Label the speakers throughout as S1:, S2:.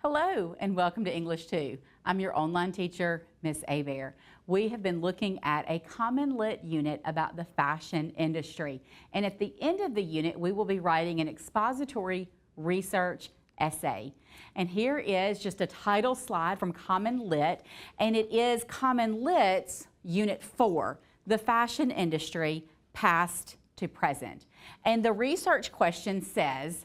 S1: Hello and welcome to English 2. I'm your online teacher, Miss Abear. We have been looking at a common lit unit about the fashion industry. And at the end of the unit, we will be writing an expository research essay. And here is just a title slide from Common Lit, and it is Common Lit's Unit 4, the fashion industry, past to present. And the research question says,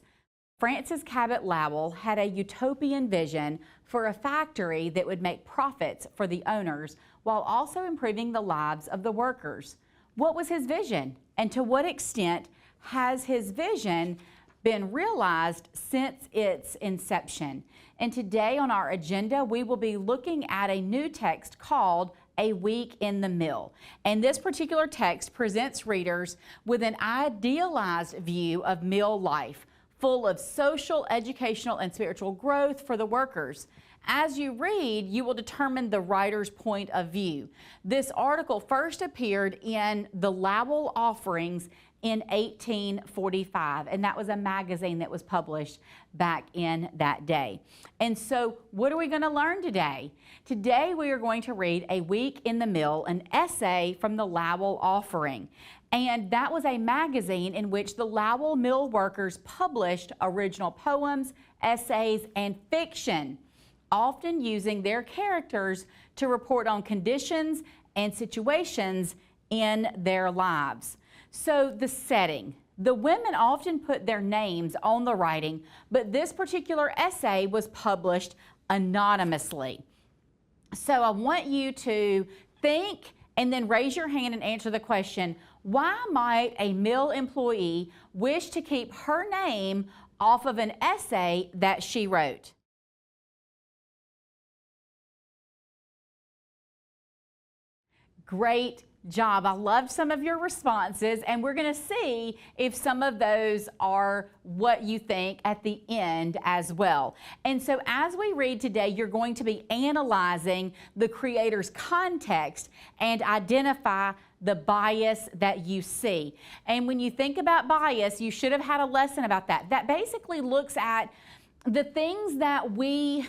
S1: Frances Cabot Lowell had a utopian vision for a factory that would make profits for the owners while also improving the lives of the workers. What was his vision, and to what extent has his vision been realized since its inception? And today on our agenda, we will be looking at a new text called A Week in the Mill. And this particular text presents readers with an idealized view of mill life, full of social, educational, and spiritual growth for the workers. As you read, you will determine the writer's point of view. This article first appeared in the Lowell Offerings in 1845, and that was a magazine that was published back in that day. And so what are we going to learn today? Today we are going to read A Week in the Mill, an essay from the Lowell Offering. And that was a magazine in which the Lowell mill workers published original poems, essays, and fiction, often using their characters to report on conditions and situations in their lives. So the setting. The women often put their names on the writing, but this particular essay was published anonymously. So I want you to think and then raise your hand and answer the question, why might a mill employee wish to keep her name off of an essay that she wrote? Great job. I loved some of your responses, and we're going to see if some of those are what you think at the end as well. And so as we read today, you're going to be analyzing the creator's context and identify the bias that you see. And when you think about bias, you should have had a lesson about that. That basically looks at the things that we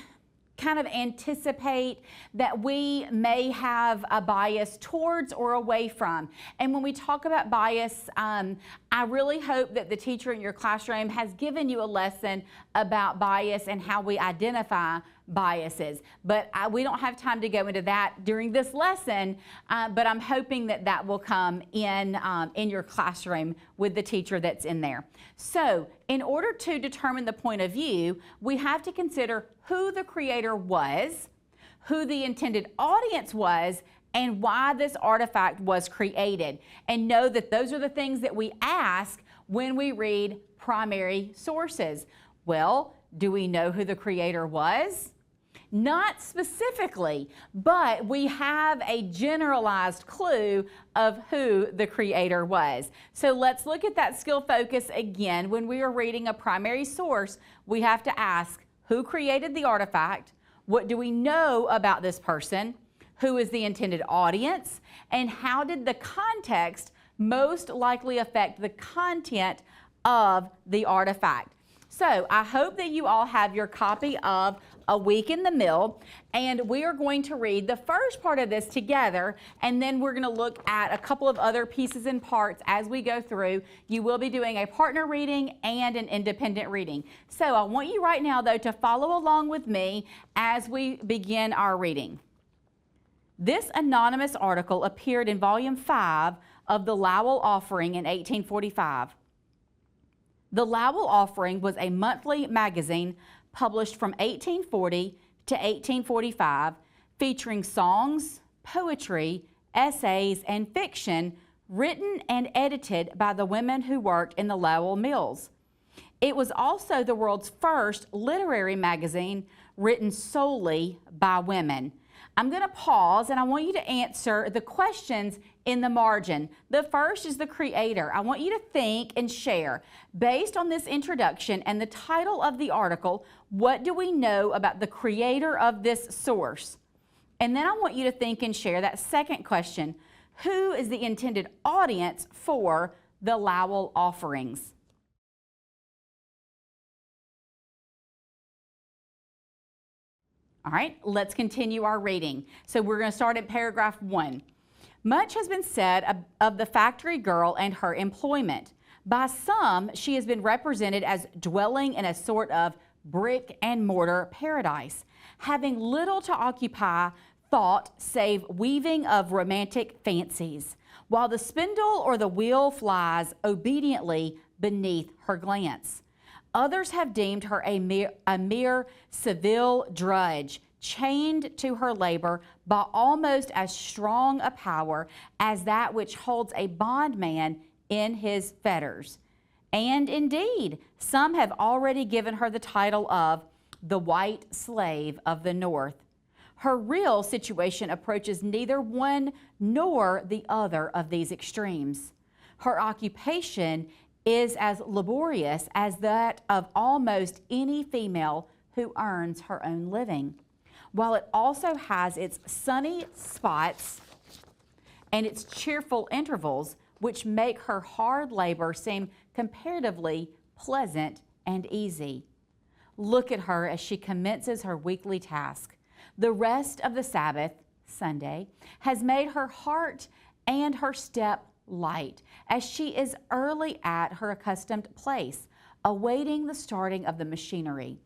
S1: kind of anticipate that we may have a bias towards or away from. And when we talk about bias, I really hope that the teacher in your classroom has given you a lesson about bias and how we identify biases. But we don't have time to go into that during this lesson, but I'm hoping that that will come in your classroom with the teacher that's in there. So in order to determine the point of view, we have to consider who the creator was, who the intended audience was, and why this artifact was created. And know that those are the things that we ask when we read primary sources. Well, do we know who the creator was? Not specifically, but we have a generalized clue of who the creator was. So let's look at that skill focus again. When we are reading a primary source, we have to ask, who created the artifact? What do we know about this person? Who is the intended audience? And how did the context most likely affect the content of the artifact? So I hope that you all have your copy of A Week in the Mill, and we are going to read the first part of this together, and then we're going to look at a couple of other pieces and parts as we go through. You will be doing a partner reading and an independent reading. So I want you right now, though, to follow along with me as we begin our reading. This anonymous article appeared in Volume 5 of the Lowell Offering in 1845. The Lowell Offering was a monthly magazine published from 1840 to 1845, featuring songs, poetry, essays, and fiction written and edited by the women who worked in the Lowell mills. It was also the world's first literary magazine written solely by women. I'm going to pause and I want you to answer the questions in the margin. The first is the creator. I want you to think and share. Based on this introduction and the title of the article, what do we know about the creator of this source? And then I want you to think and share that second question. Who is the intended audience for the Lowell Offerings? All right, let's continue our reading. So we're going to start at paragraph 1. Much has been said of the factory girl and her employment. By some, she has been represented as dwelling in a sort of brick and mortar paradise, having little to occupy thought save weaving of romantic fancies, while the spindle or the wheel flies obediently beneath her glance. Others have deemed her a mere Seville drudge, chained to her labor by almost as strong a power as that which holds a bondman in his fetters. And indeed, some have already given her the title of the white slave of the North. Her real situation approaches neither one nor the other of these extremes. Her occupation is as laborious as that of almost any female who earns her own living, while it also has its sunny spots and its cheerful intervals, which make her hard labor seem comparatively pleasant and easy. Look at her as she commences her weekly task. The rest of the Sabbath, Sunday, has made her heart and her step light, as she is early at her accustomed place, awaiting the starting of the machinery.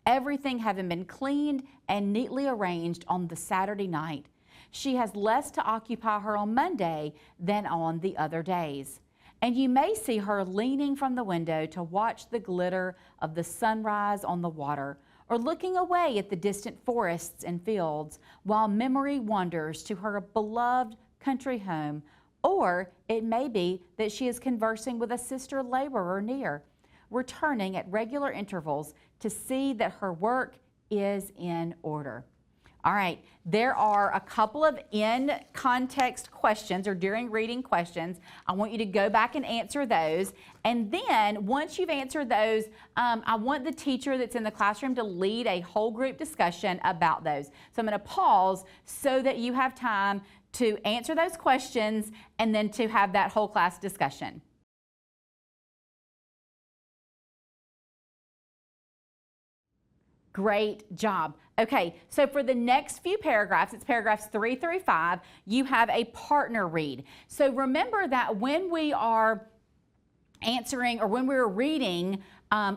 S1: Everything having been cleaned and neatly arranged on the Saturday night, she has less to occupy her on Monday than on the other days. And you may see her leaning from the window to watch the glitter of the sunrise on the water, or looking away at the distant forests and fields, while memory wanders to her beloved country home. Or it may be that she is conversing with a sister laborer near, returning at regular intervals to see that her work is in order. All right, there are a couple of in-context questions or during reading questions. I want you to go back and answer those. And then once you've answered those, I want the teacher that's in the classroom to lead a whole group discussion about those. So I'm going to pause so that you have time to answer those questions and then to have that whole class discussion. Great job. Okay, so for the next few paragraphs, it's paragraphs 3 through 5, you have a partner read. So remember that when we are answering or when we're reading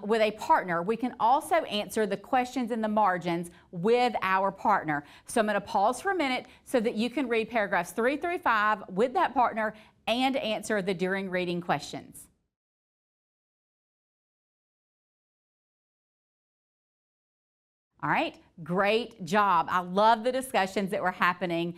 S1: with a partner, we can also answer the questions in the margins with our partner. So I'm going to pause for a minute so that you can read paragraphs 3 through 5 with that partner and answer the during reading questions. All right, great job. I love the discussions that were happening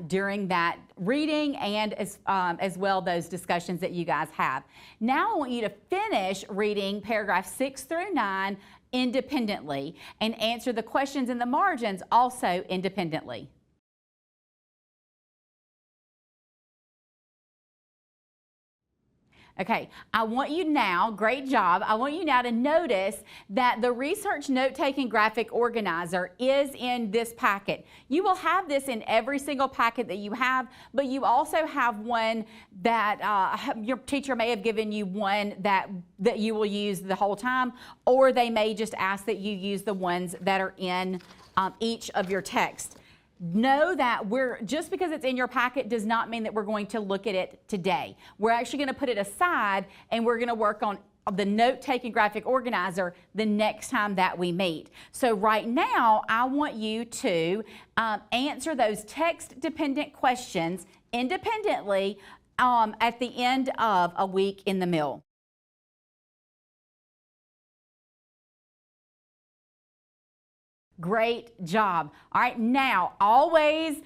S1: during that reading and as well those discussions that you guys have. Now I want you to finish reading paragraphs 6 through 9 independently and answer the questions in the margins also independently. Okay, I want you now, great job, I want you now to notice that the research note-taking graphic organizer is in this packet. You will have this in every single packet that you have, but you also have one that your teacher may have given you one that you will use the whole time, or they may just ask that you use the ones that are in each of your texts. Know that just because it's in your packet does not mean that we're going to look at it today. We're actually going to put it aside and we're going to work on the note-taking graphic organizer the next time that we meet. So right now, I want you to answer those text-dependent questions independently at the end of a week in the mill. Great job. All right, now always,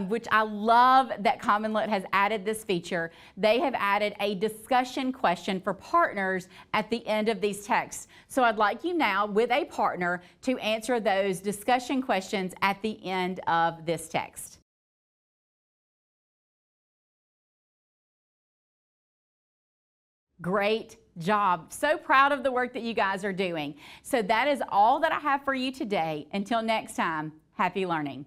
S1: which I love that Common Lit has added this feature, they have added a discussion question for partners at the end of these texts. So I'd like you now with a partner to answer those discussion questions at the end of this text. Great job. So proud of the work that you guys are doing. So that is all that I have for you today. Until next time, happy learning.